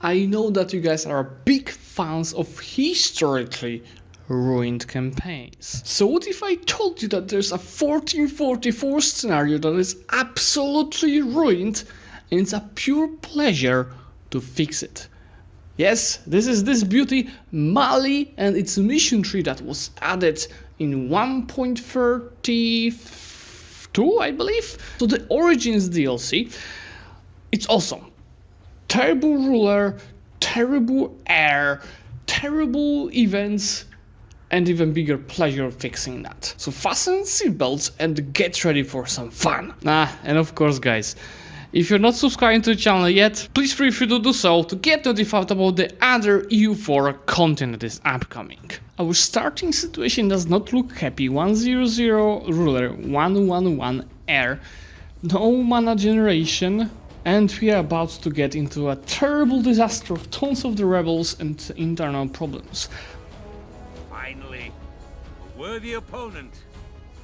I know that you guys are big fans of historically ruined campaigns. So what if I told you that there's a 1444 scenario that is absolutely ruined and it's a pure pleasure to fix it? Yes, this is this beauty, Mali, and its mission tree that was added in 1.32, I believe. So the Origins DLC, it's awesome. Terrible ruler, terrible air, terrible events, and even bigger pleasure fixing that. So fasten seatbelts and get ready for some fun. And of course, guys, if you're not subscribed to the channel yet, please feel free to do so to get notified about the other EU4 content that is upcoming. Our starting situation does not look happy. 100 ruler, 111 air, no mana generation, and we are about to get into a terrible disaster of tons of the rebels and internal problems. Finally, a worthy opponent.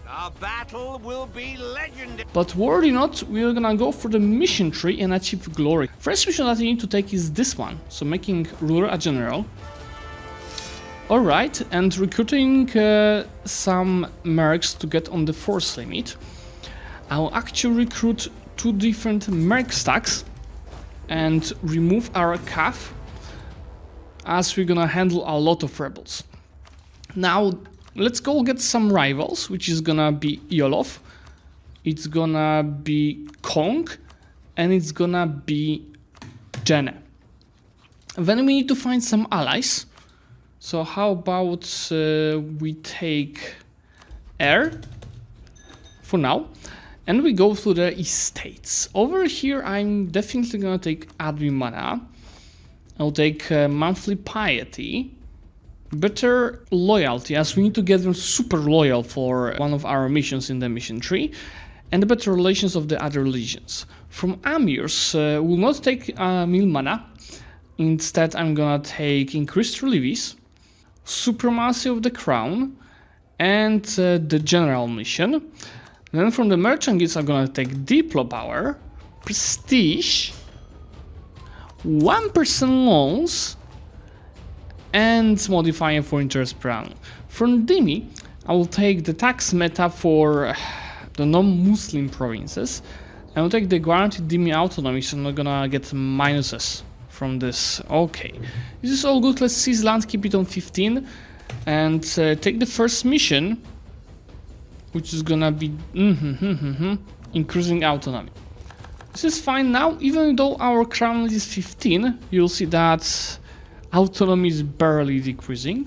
Our battle will be legendary. But worry not, we're gonna go for the mission tree and achieve glory. First mission that you need to take is this one, so making ruler a general. Alright, and recruiting some mercs to get on the force limit. I'll actually recruit 2 different merc stacks and remove our calf, as we're gonna handle a lot of rebels. Now, let's go get some rivals, which is gonna be Yolof, it's gonna be Kong, and it's gonna be Jene. Then we need to find some allies. So how about we take Air for now, and we go to the estates. Over here, I'm definitely gonna take admin mana. I'll take monthly piety. Better loyalty, as we need to get them super loyal for one of our missions in the mission tree, and the better relations of the other legions. From Amirs, will not take mil mana. Instead, I'm gonna take increased levies, supremacy of the crown, and the general mission. Then from the merchant guilds, I'm gonna take diplo power, prestige, 1% loans, and modifying for interest per annum. From Dimi, I will take the tax meta for the non-Muslim provinces. I will take the guaranteed Dimi autonomy, so I'm not gonna get minuses from this. Okay, this is all good. Let's seize land, keep it on 15, and take the first mission, which is gonna be increasing autonomy. This is fine now, even though our crown is 15, you'll see that autonomy is barely decreasing,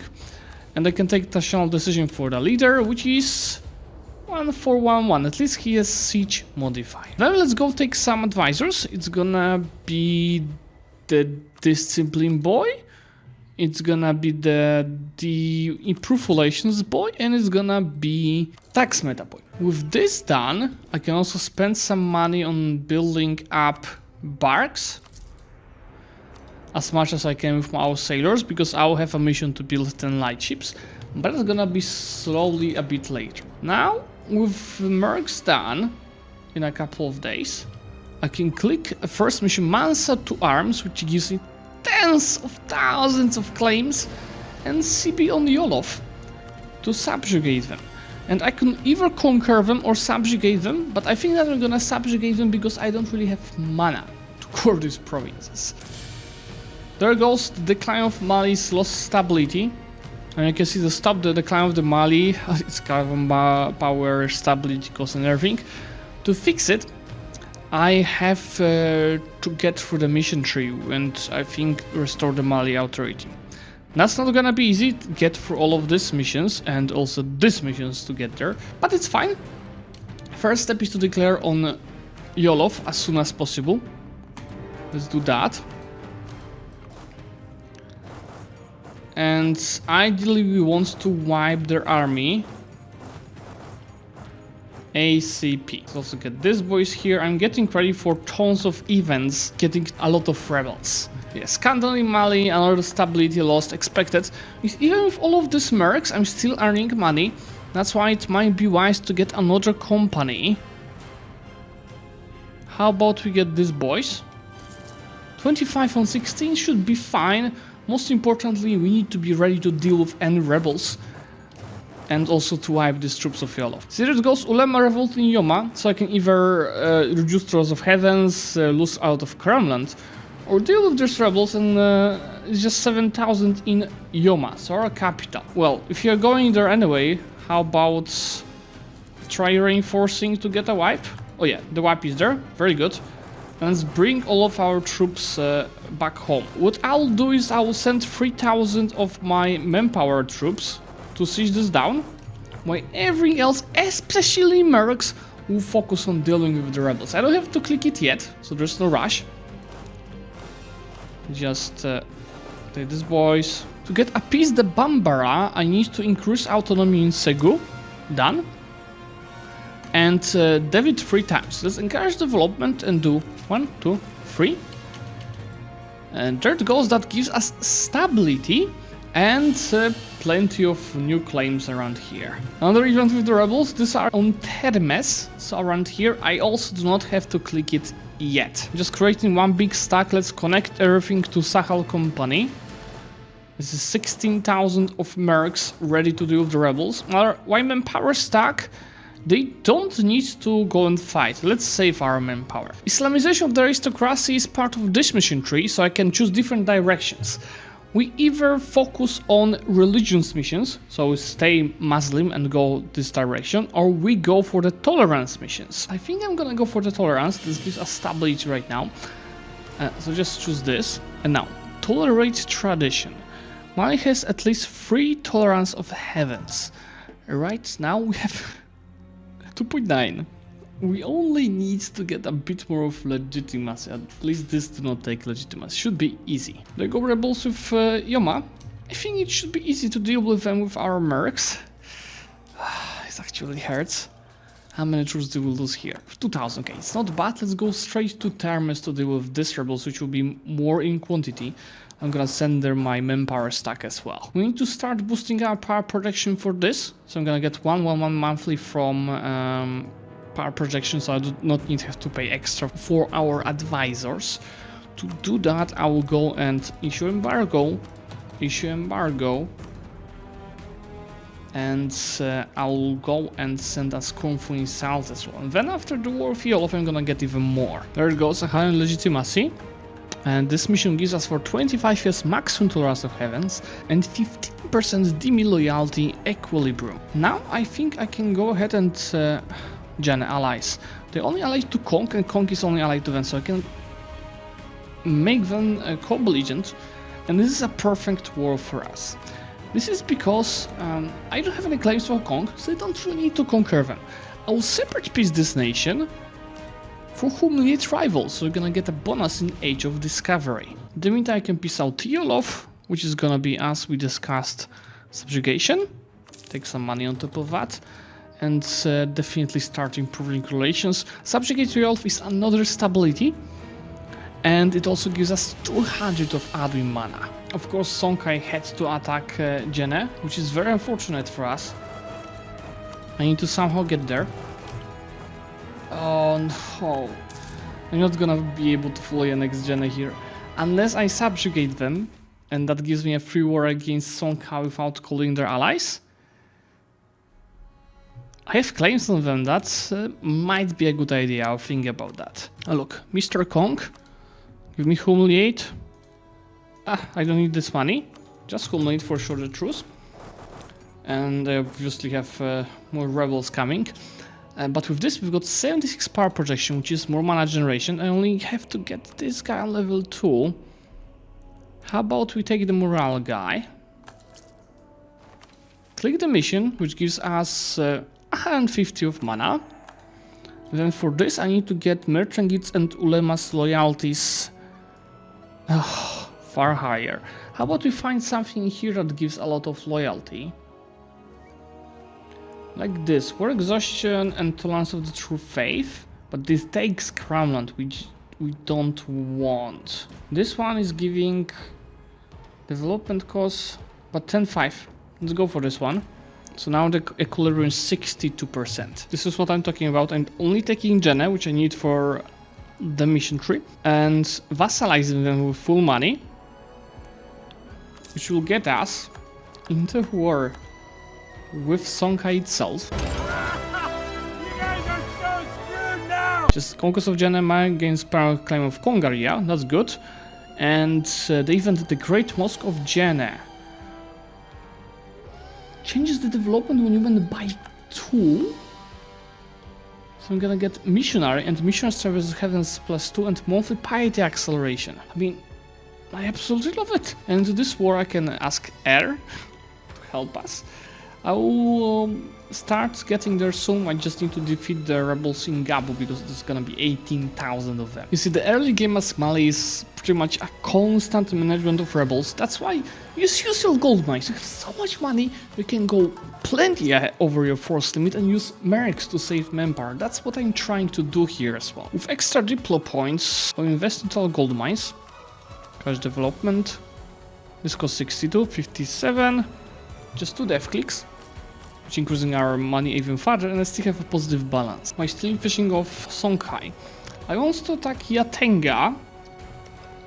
and I can take national decision for the leader, which is 1411. At least he has siege modifier. Then let's go take some advisors. It's gonna be the discipline boy, it's gonna be the improved relations boy, and it's gonna be tax meta boy. With this done, I can also spend some money on building up barracks as much as I can with our sailors, because I'll have a mission to build 10 light ships, but it's gonna be slowly a bit later. Now, with mercs done in a couple of days, I can click a first mission, Mansa to arms, which gives me tens of thousands of claims, and CP on Yolof to subjugate them. And I can either conquer them or subjugate them, but I think that I'm gonna subjugate them because I don't really have mana to core these provinces. There goes the decline of Mali's lost stability, and you can see the decline of the Mali, its carbon power, stability, cost, and everything. To fix it, I have to get through the mission tree and I think restore the Mali authority. That's not gonna be easy to get through all of these missions and also these missions to get there, but it's fine. First step is to declare on Yolof as soon as possible. Let's do that. And ideally we want to wipe their army ACP. Let's also get these boys here. I'm getting ready for tons of events, getting a lot of rebels. Yes, scandal in Mali, another stability lost expected. Even with all of these mercs, I'm still earning money. That's why it might be wise to get another company. How about we get these boys? 25 on 16 should be fine. Most importantly, we need to be ready to deal with any rebels. And also to wipe these troops of Yolof. See, there goes Ulema Revolt in Yoma, so I can either reduce Trolls of Heavens, lose out of Kremland, or deal with these rebels and it's just 7,000 in Yoma, so our capital. Well, if you're going there anyway, how about try reinforcing to get a wipe? Oh yeah, the wipe is there, very good. Let's bring all of our troops back home. What I'll do is I will send 3,000 of my manpower troops to siege this down, while everything else, especially mercs, will focus on dealing with the rebels. I don't have to click it yet, so there's no rush. Just take these boys. To get appease the Bambara, I need to increase autonomy in Segu. Done. And David 3 times. Let's encourage development and do 1, 2, 3. And there it goes, that gives us stability and plenty of new claims around here. Another event with the rebels, these are on Termes, so around here I also do not have to click it yet. Just creating one big stack, let's connect everything to Sahal Company. This is 16,000 of mercs ready to deal with the rebels. Our manpower stack, they don't need to go and fight. Let's save our manpower. Islamization of the aristocracy is part of this mission tree, so I can choose different directions. We either focus on religions missions, so we stay Muslim and go this direction, or we go for the tolerance missions. I think I'm gonna go for the tolerance. This gives us stability right now. So just choose this. And now, tolerate tradition. Mali has at least 3 tolerance of heavens. Right now we have 2.9. We only need to get a bit more of legitimacy. At least this do not take legitimacy. Should be easy. They go rebels with Yoma. I think it should be easy to deal with them with our mercs. It actually hurts. How many troops do we lose here? 2,000. Okay, it's not bad. Let's go straight to Termes to deal with these rebels, which will be more in quantity. I'm gonna send there my manpower stack as well. We need to start boosting our power projection for this. So I'm gonna get 111 monthly from power projection, so I do not have to pay extra for our advisors. To do that, I will go and issue embargo, and I will go and send us Kungfu insult as well. And then after the War of Yolof, I'm gonna get even more. There it goes, a high legitimacy. And this mission gives us for 25 years maximum tolerance of heavens and 15% demi loyalty equilibrium. Now I think I can go ahead and Gen allies. They only allied to Kong, and Kong is only allied to them, so I can make them co-belligerent, and this is a perfect war for us. This is because I don't have any claims for Kong, so I don't really need to conquer them. I will separate peace this nation for humiliate rivals, so we're gonna get a bonus in Age of Discovery. In the meantime, I can peace out Yolof, which is gonna be, as we discussed, subjugation. Take some money on top of that. And definitely start improving relations. Subjugate Yolof is another stability, and it also gives us 200 of admin mana. Of course, Songhai had to attack Jene, which is very unfortunate for us. I need to somehow get there. Oh no, I'm not gonna be able to fully annex Jene here, unless I subjugate them, and that gives me a free war against Songhai without calling their allies. I have claims on them, that might be a good idea, I'll think about that. Oh look, Mr. Kong, give me humiliate. I don't need this money, just humiliate for sure the truce. And I obviously have more rebels coming. But with this we've got 76 power projection, which is more mana generation. I only have to get this guy on level 2. How about we take the morale guy? Click the mission, which gives us 150 of mana. Then for this I need to get merchant gifts and ulema's loyalties far higher. How about we find something here that gives a lot of loyalty? Like this, war exhaustion and tolerance of the true faith, but this takes Crownland, which we don't want. This one is giving development cost, but 10.5. Let's go for this one. So now the equilibrium is 62%. This is what I'm talking about. I'm only taking Jene, which I need for the mission tree and vassalizing them with full money, which will get us into war with Songhai itself. You guys are so screwed now! Just Conquest of Janema against Power Claim of Kongaria, that's good. And the event The Great Mosque of Janneh. Changes the development when you went by 2. So I'm gonna get Missionary and Missionary Service Heavens +2 and Monthly Piety Acceleration. I mean, I absolutely love it. And to this war I can ask Air to help us. I will start getting there soon. I just need to defeat the rebels in Gabu because there's gonna be 18,000 of them. You see, the early game as Mali is pretty much a constant management of rebels. That's why use your gold mines. You have so much money, you can go plenty over your force limit and use mercs to save manpower. That's what I'm trying to do here as well. With extra Diplo points, I'll invest in all gold mines. Cash development. This costs 62, 57. Just 2 death clicks, which increasing our money even further, and I still have a positive balance. By still fishing off Songhai, I want to attack Yatenga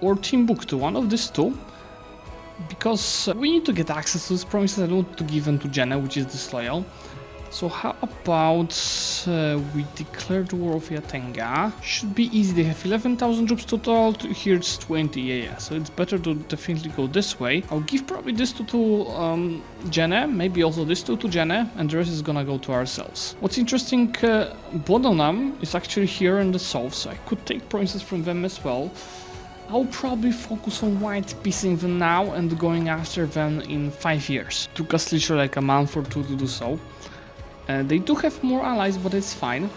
or Timbuktu, one of these two, because we need to get access to these promises. I don't want to give them to Janneh, which is disloyal. So how about we declare the war of Yatenga? Should be easy. They have 11,000 troops total. Here it's 20. Yeah. So it's better to definitely go this way. I'll give probably this to Janneh, maybe also this to Janneh, and the rest is gonna go to ourselves. What's interesting, Bodonam is actually here in the south, so I could take provinces from them as well. I'll probably focus on white piecing them now and going after them in 5 years. Took us literally like a month or 2 to do so. They do have more allies, but it's fine.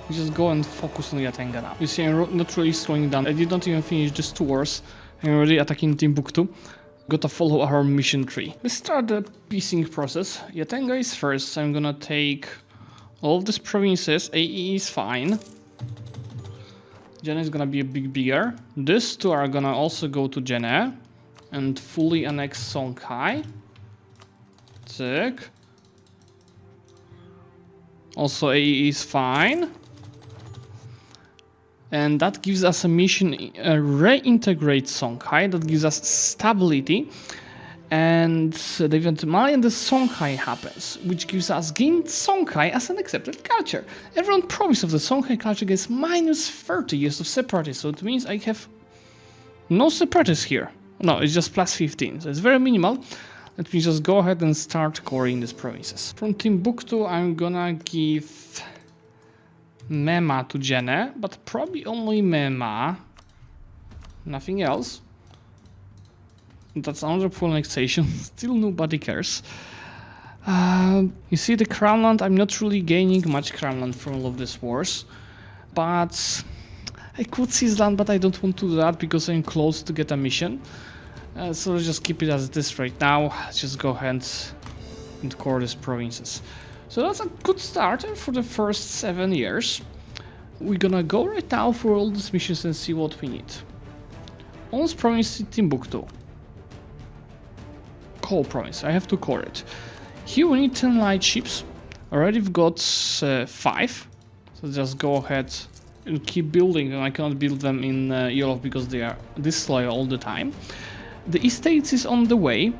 We just go and focus on Yatenga now. You see, I'm not really slowing down. I did not even finish just 2 wars. I'm already attacking Timbuktu. Gotta follow our mission tree. Let's start the piecing process. Yatenga is first, so I'm gonna take all of these provinces. AE is fine. Janneh is gonna be a bit bigger. These 2 are gonna also go to Janneh and fully annex Songhai. Sick. Also AE is fine. And that gives us a mission, reintegrate Songhai. That gives us stability. And the event Mali and the Songhai happens, which gives us gained Songhai as an accepted culture. Everyone promise of the Songhai culture gets minus 30 years of separatists. So it means I have no separatists here. No, it's just plus 15. So it's very minimal. Let me just go ahead and start coring these provinces. From Timbuktu, I'm gonna give Mema to Janneh, but probably only Mema. Nothing else. That's another full annexation. Still nobody cares. You see the Crownland, I'm not really gaining much Crownland from all of these wars. But I could seize land, but I don't want to do that because I'm close to get a mission. So let's just keep it as it is right now. Let's just go ahead and core these provinces. So that's a good start for the first 7 years. We're gonna go right now for all these missions and see what we need. Almost province Timbuktu. Coal province, I have to core it. Here we need 10 light ships. Already we've got 5. So just go ahead and keep building. And I cannot build them in Yolov because they are disloyal all the time. The estates is on the way.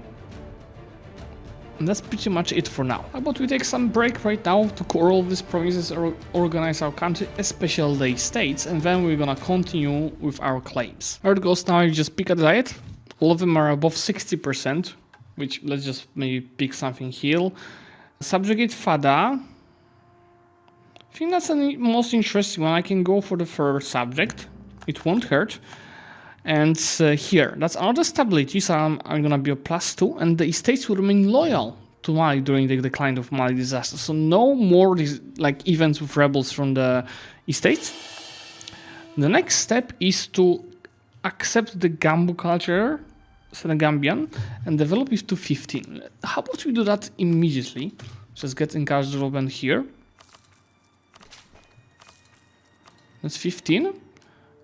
And that's pretty much it for now. How about we take some break right now to core all these provinces or organize our country, especially the estates, and then we're gonna continue with our claims. How it goes now, you just pick a diet. All of them are above 60%, which let's just maybe pick something here. Subjugate Fada. I think that's the most interesting one. I can go for the first subject. It won't hurt. And here, that's another stability, so I'm gonna be a +2, and the estates will remain loyal to Mali during the decline of Mali disaster. So no more like events with rebels from the estates. The next step is to accept the Gambu culture, Senegambian, and develop it to 15. How about we do that immediately? Just get encouraged development here. That's 15.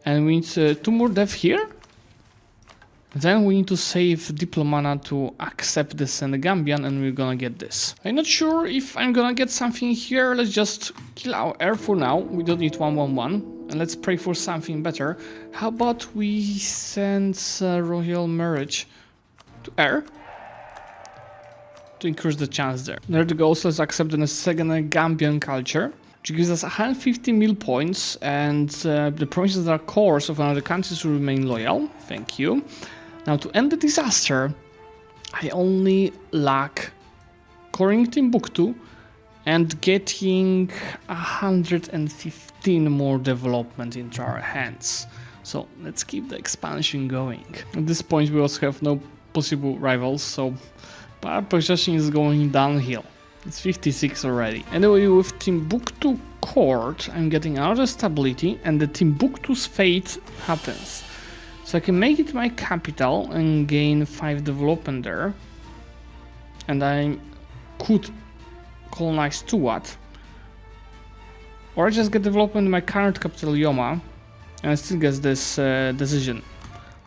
And we need 2 more dev here. Then we need to save Diplomana to accept the Senegambian, and we're gonna get this. I'm not sure if I'm gonna get something here. Let's just kill our air for now. We don't need 111. And let's pray for something better. How about we send Royal Marriage to air? To increase the chance there. There to go, so let's accept the second Gambian culture, which gives us 150 mil points, and the promises that are cores of another countries to remain loyal. Thank you. Now to end the disaster, I only lack coring Timbuktu and getting 115 more development into our hands. So let's keep the expansion going. At this point we also have no possible rivals, so power possession is going downhill. It's 56 already. Anyway, with Timbuktu court, I'm getting another stability, and the Timbuktu's fate happens. So I can make it my capital and gain 5 development there. And I could colonize Tuat. Or I just get development in my current capital Yoma, and I still get this decision.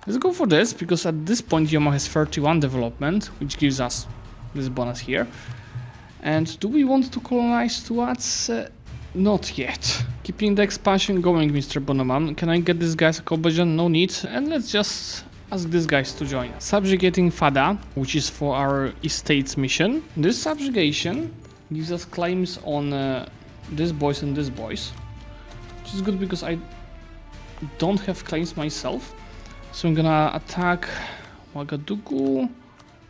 Let's go for this, because at this point Yoma has 31 development, which gives us this bonus here. And do we want to colonize Tuats? Not yet. Keeping the expansion going, Mr. Bonoman. Can I get these guys a Kobajan? No need. And let's just ask these guys to join. Subjugating Fada, which is for our estates mission. This subjugation gives us claims on these boys and these boys, which is good because I don't have claims myself. So I'm gonna attack Ouagadougou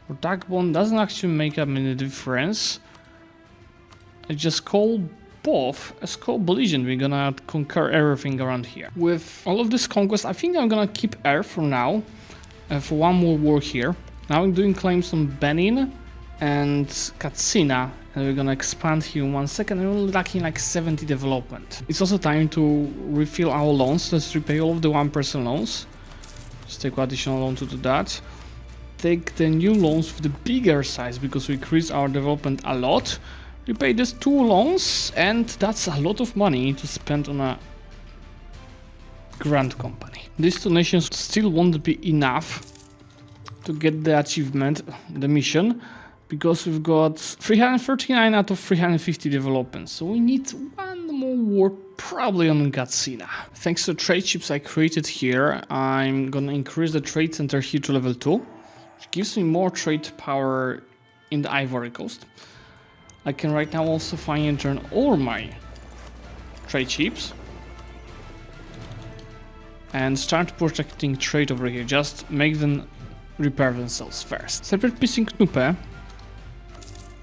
or Dagbon. Doesn't actually make a many difference. I just call both as co-belligerent. We're gonna conquer everything around here. With all of this conquest, I think I'm gonna keep air for now, for one more war here. Now I'm doing claims on Benin and Katsina, and we're gonna expand here in 1 second. And we're lacking like 70 development. It's also time to refill our loans. Let's repay all of the 1% loans. Just take additional loan to do that. Take the new loans with the bigger size because we increase our development a lot. Repay these 2 loans, and that's a lot of money to spend on a grand company. These 2 nations still won't be enough to get the achievement, the mission, because we've got 339 out of 350 developments. So we need one more war, probably on Katsina. Thanks to trade ships I created here, I'm gonna increase the trade center here to level 2, which gives me more trade power in the Ivory Coast. I can right now also finally turn all my trade ships and start protecting trade over here. Just make them repair themselves first. Separate piecing Knupe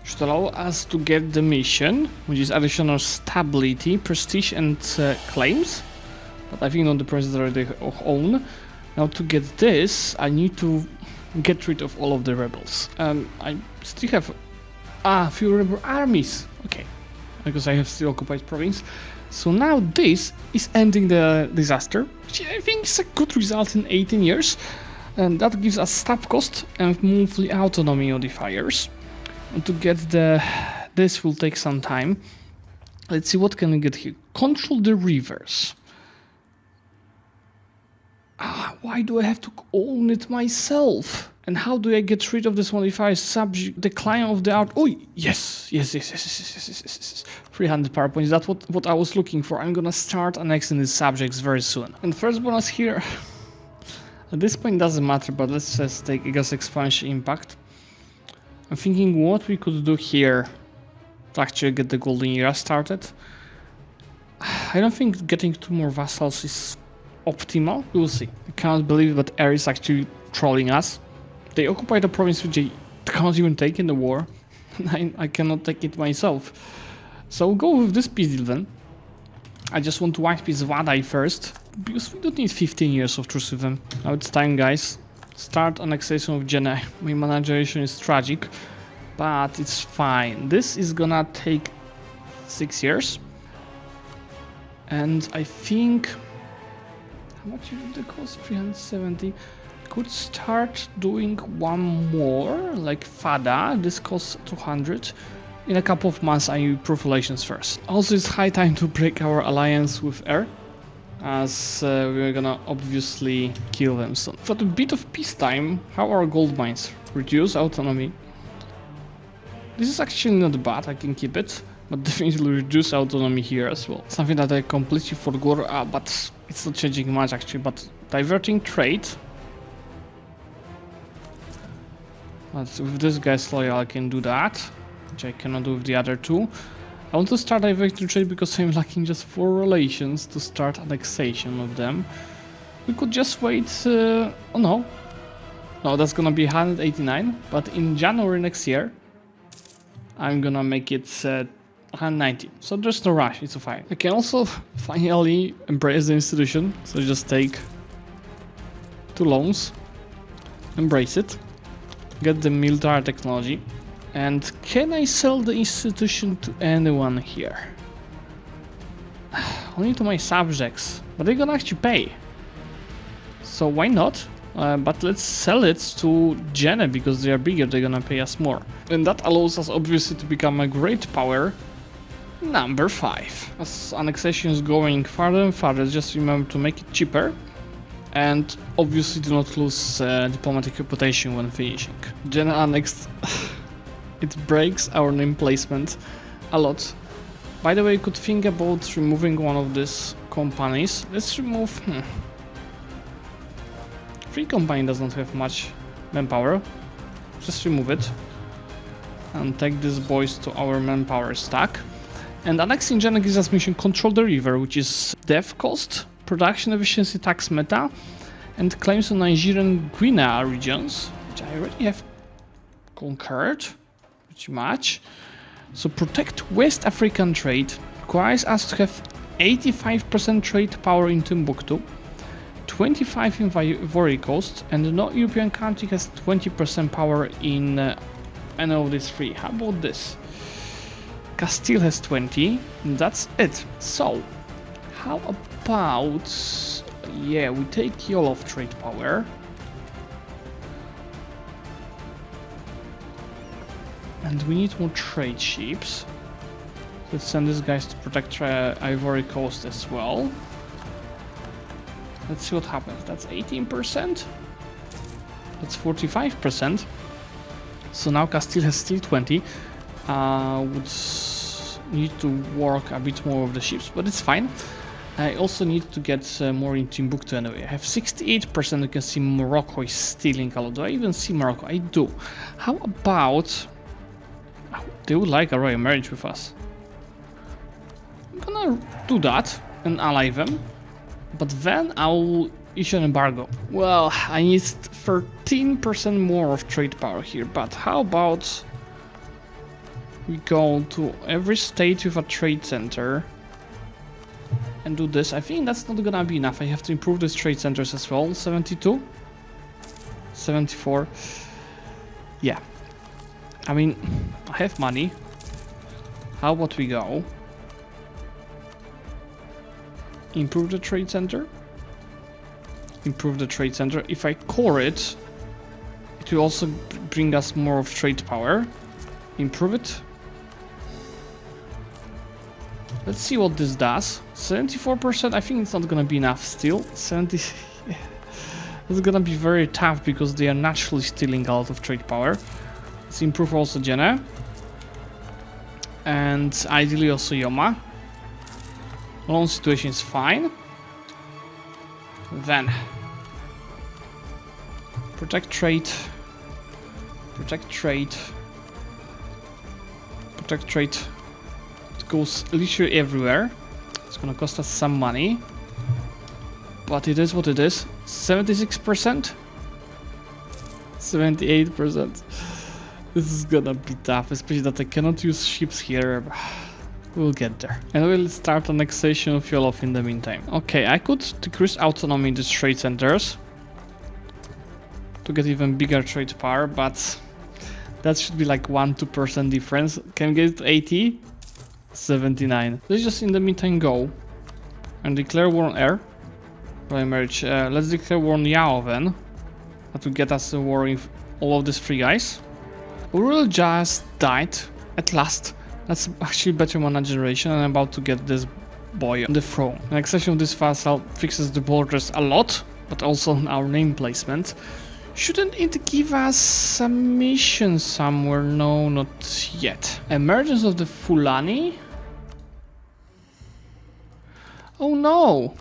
should allow us to get the mission, which is additional stability, prestige, and claims. But I think not the president they own. Now to get this, I need to get rid of all of the rebels. I still have a few rebel armies. Okay, because I have still occupied province. So now this is ending the disaster, which I think is a good result in 18 years. And that gives us staff cost and monthly autonomy modifiers. And to get this will take some time. Let's see what can we get here. Control the rivers. Why do I have to own it myself? And how do I get rid of this modifier? Subject decline of the art. Oh yes. 300 power points. That's what I was looking for. I'm gonna start annexing these subjects very soon. And first bonus here. At this point doesn't matter, but let's just take a gas expansion impact. I'm thinking what we could do here to actually get the golden era started. I don't think getting 2 more vassals is optimal. We'll see. I cannot believe that Air is actually trolling us. They occupy the province which they can't even take in the war. I cannot take it myself. So we'll go with this peace deal then. I just want to wipe his Vadai first, because we don't need 15 years of truce with them. Now it's time, guys. Start annexation of Jena. My manageriation is tragic, but it's fine. This is gonna take 6 years. And I think... how much did it cost? 370. Could start doing one more, like Fada. This costs 200. In a couple of months I improve relations first. Also it's high time to break our alliance with Air, as we're gonna obviously kill them soon. For a bit of peacetime, how are gold mines? Reduce autonomy. This is actually not bad, I can keep it. but definitely reduce autonomy here as well. Something that I completely forgot, but it's not changing much actually, but diverting trade. But with this guy's loyal I can do that, which I cannot do with the other two. I want to start diverting trade because I'm lacking just 4 relations to start annexation of them. We could just wait, oh no. No, that's gonna be 189, but in January next year, I'm gonna make it 190. So there's no rush, it's fine. I can also finally embrace the institution, so just take 2 loans, embrace it, get the military technology, and can I sell the institution to anyone here? Only to my subjects, but they're gonna actually pay. So why not? But let's sell it to Jene because they are bigger, they're gonna pay us more. And that allows us obviously to become a great power. Number 5. As annexation is going farther and farther, just remember to make it cheaper. And obviously do not lose diplomatic reputation when finishing. Jene annexed. It breaks our name placement a lot. By the way, you could think about removing one of these companies. Let's remove... Free company does not have much manpower. Just remove it. And take these boys to our manpower stack. And annexing Jene gives us mission Control the River, which is dev cost, production efficiency tax meta, and claims on Nigerian Guinea regions, which I already have conquered, pretty much. So protect West African trade requires us to have 85% trade power in Timbuktu, 25 in Ivory Coast, and no European country has 20% power in any of these 3. How about this? Castile has 20, and that's it. So, how about... yeah, we take all of trade power. And we need more trade ships. Let's send these guys to protect Ivory Coast as well. Let's see what happens. That's 18%. That's 45%. So now Castile has still 20. Would need to work a bit more of the ships, but it's fine. I also need to get more in Timbuktu anyway. I have 68%. You can see Morocco is stealing a lot. Do I even see Morocco? I do. How about... oh, they would like a royal marriage with us. I'm gonna do that and ally them. But then I'll issue an embargo. Well, I need 13% more of trade power here, but how about we go to every state with a trade center and do this. I think that's not gonna be enough. I have to improve these trade centers as well. 72, 74. Yeah, I mean, I have money. How about we go improve the trade center? Improve the trade center. If I core it, it will also bring us more of trade power. Improve it. Let's see what this does. 74%. I think it's not gonna be enough still. 70. It's gonna be very tough because they are naturally stealing a lot of trade power. Let's improve also Jene. And ideally also Yoma. Loan situation is fine. Then protect trade. Protect trade. Protect trade. It goes literally everywhere. It's gonna cost us some money. But it is what it is. 76%. 78%. This is gonna be tough, especially that I cannot use ships here. We'll get there. And we'll start annexation of Yolof in the meantime. Okay, I could decrease autonomy in these trade centers to get even bigger trade power, but that should be like 1-2% difference. Can we get it to 80? 79. Let's just in the meantime go and declare war on air. Marriage. Let's declare war on Yao then. That will get us a war with all of these 3 guys. Uriel just died at last. That's actually better mana generation, and I'm about to get this boy on the throne. Annexation of this vassal fixes the borders a lot, but also our name placement. Shouldn't it give us a mission somewhere? No, not yet. Emergence of the Fulani? Oh no!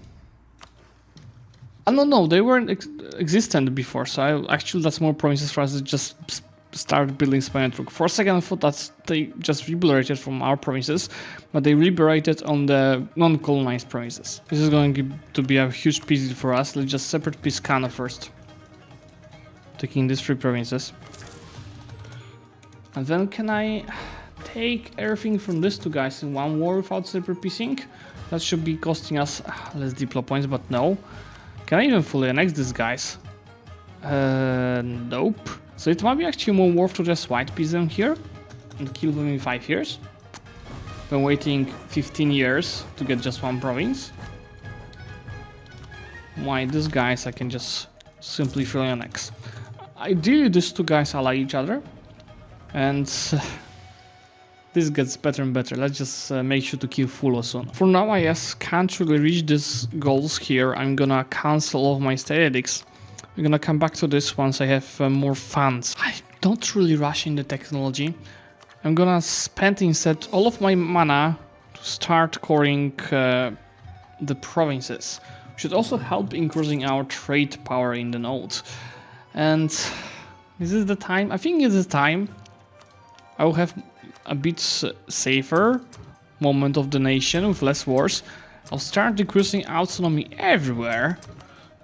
No, they weren't existent before, so actually that's more promises for us to just start building Spanish Rook. For a second I thought that they just liberated from our promises, but they liberated on the non-colonized promises. This is going to be a huge piece for us. Let's just separate Piscana first. Taking these 3 provinces. And then can I take everything from these 2 guys in one war without separate piecing? That should be costing us less diplo points, but no. Can I even fully annex these guys? Nope. So it might be actually more worth to just white piece them here and kill them in 5 years. Been waiting 15 years to get just 1 province. Why these guys I can just simply fully annex. Ideally these 2 guys ally each other. And this gets better and better. Let's just make sure to kill Fulo soon. For now, I can't really reach these goals here. I'm gonna cancel all of my state edicts. I'm gonna come back to this once I have more funds. I don't really rush in the technology. I'm gonna spend instead all of my mana to start coring the provinces. Should also help increasing our trade power in the node. And this is the time. I think it's the time I will have a bit safer moment of the nation with less wars. I'll start decreasing autonomy everywhere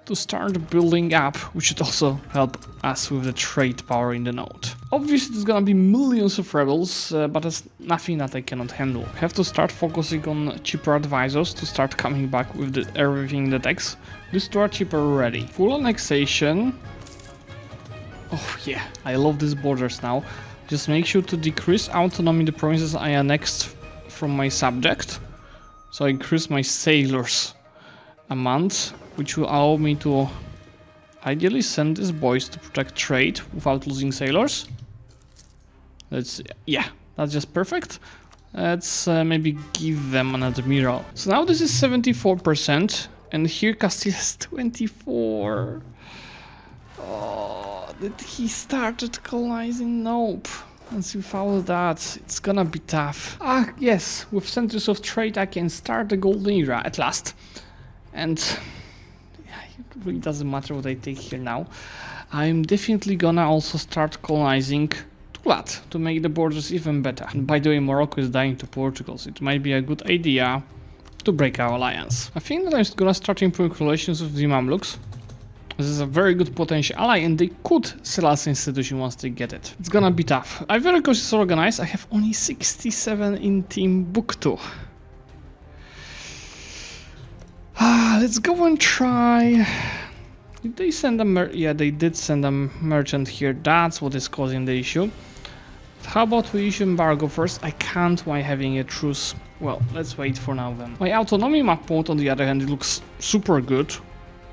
to start building up, which should also help us with the trade power in the node. Obviously there's gonna be millions of rebels, but that's nothing that I cannot handle. I have to start focusing on cheaper advisors to start coming back with everything that X. These 2 are cheaper already. Full annexation. Oh yeah, I love these borders now. Just make sure to decrease autonomy in the provinces I annexed from my subject. So I increase my sailors amount, which will allow me to ideally send these boys to protect trade without losing sailors. Yeah, that's just perfect. Let's maybe give them an admiral. So now this is 74%, and here Castile is 24%. Oh, did he started colonizing? Nope. And without that, it's gonna be tough. Ah, yes, with centers of trade I can start the golden era at last. And it really doesn't matter what I take here now. I'm definitely gonna also start colonizing Tulat to make the borders even better. And by the way, Morocco is dying to Portugal, so it might be a good idea to break our alliance. I think that I'm gonna start improving relations with the Mamluks. This is a very good potential ally, and they could sell us institution once they get it. It's gonna be tough. I'm very cautious organized. I have only 67 in Timbuktu. Let's go and try. Did they send a yeah, they did send a merchant here. That's what is causing the issue. How about we issue embargo first? I can't while having a truce. Well, let's wait for now then. My autonomy map point, on the other hand, it looks super good.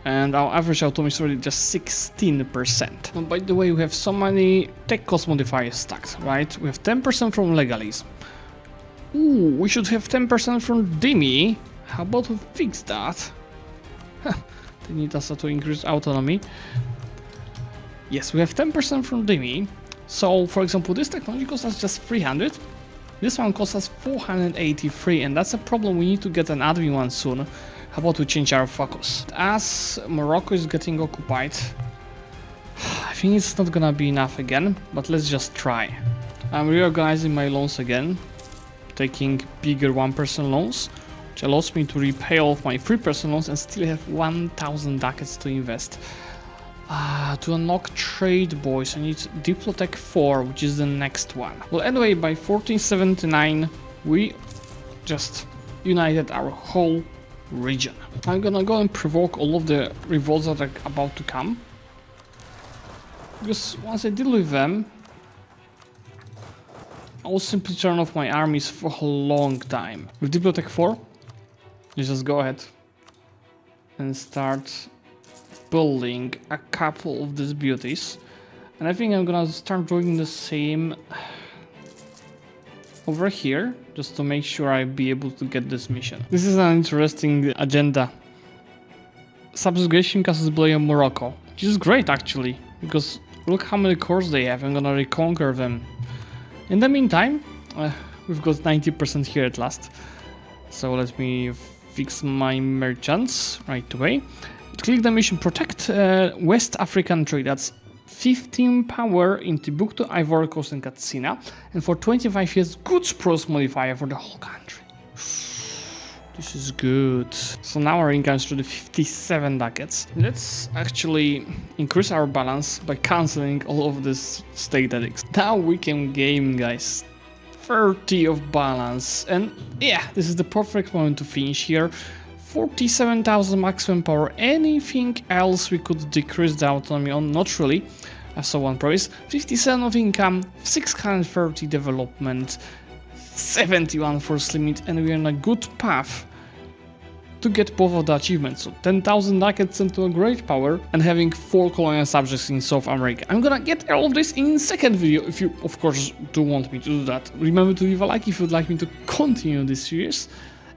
And our average autonomy is already just 16%. And by the way, we have so many tech cost modifiers stacked, right? We have 10% from legalese. Ooh, we should have 10% from Dimi. How about we fix that? They need us to increase autonomy. Yes, we have 10% from Dimi. So, for example, this technology costs us just 300. This one costs us 483, and that's a problem. We need to get an admin one soon. How about we change our focus? As Morocco is getting occupied, I think it's not gonna be enough again, but let's just try. I'm reorganizing my loans again, taking bigger 1% loans, which allows me to repay all of my 3% loans and still have 1,000 ducats to invest. To unlock trade, boys, I need Diplotech 4, which is the next one. Well, anyway, by 1479, we just united our whole region. I'm gonna go and provoke all of the revolts that are about to come, because once I deal with them, I will simply turn off my armies for a long time. With Diplotech 4, you just go ahead and start building a couple of these beauties, and I think I'm gonna start doing the same over here, just to make sure I'll be able to get this mission. This is an interesting agenda. Subjugation causes Blay in Morocco, which is great actually. because look how many cores they have. I'm gonna reconquer them. In the meantime, we've got 90% here at last. So let me fix my merchants right away. Click the mission protect West African trade. That's 15 power in Timbuktu, Ivory Coast and Katsina. And for 25 years, goods price modifier for the whole country. This is good. So now our income is to the 57 ducats. Let's actually increase our balance by cancelling all of this state edicts. Now we can game, guys. 30 of balance. And yeah, this is the perfect moment to finish here. 47,000 maximum power. Anything else we could decrease the autonomy on? Not really. So one price. 57 of income, 630 development, 71 force limit, and we're on a good path to get both of the achievements. So 10,000 ducats into a great power and having 4 colonial subjects in South America. I'm gonna get all of this in second video if you of course do want me to do that. Remember to leave a like if you'd like me to continue this series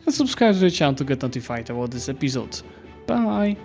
and subscribe to the channel to get notified about this episode. Bye!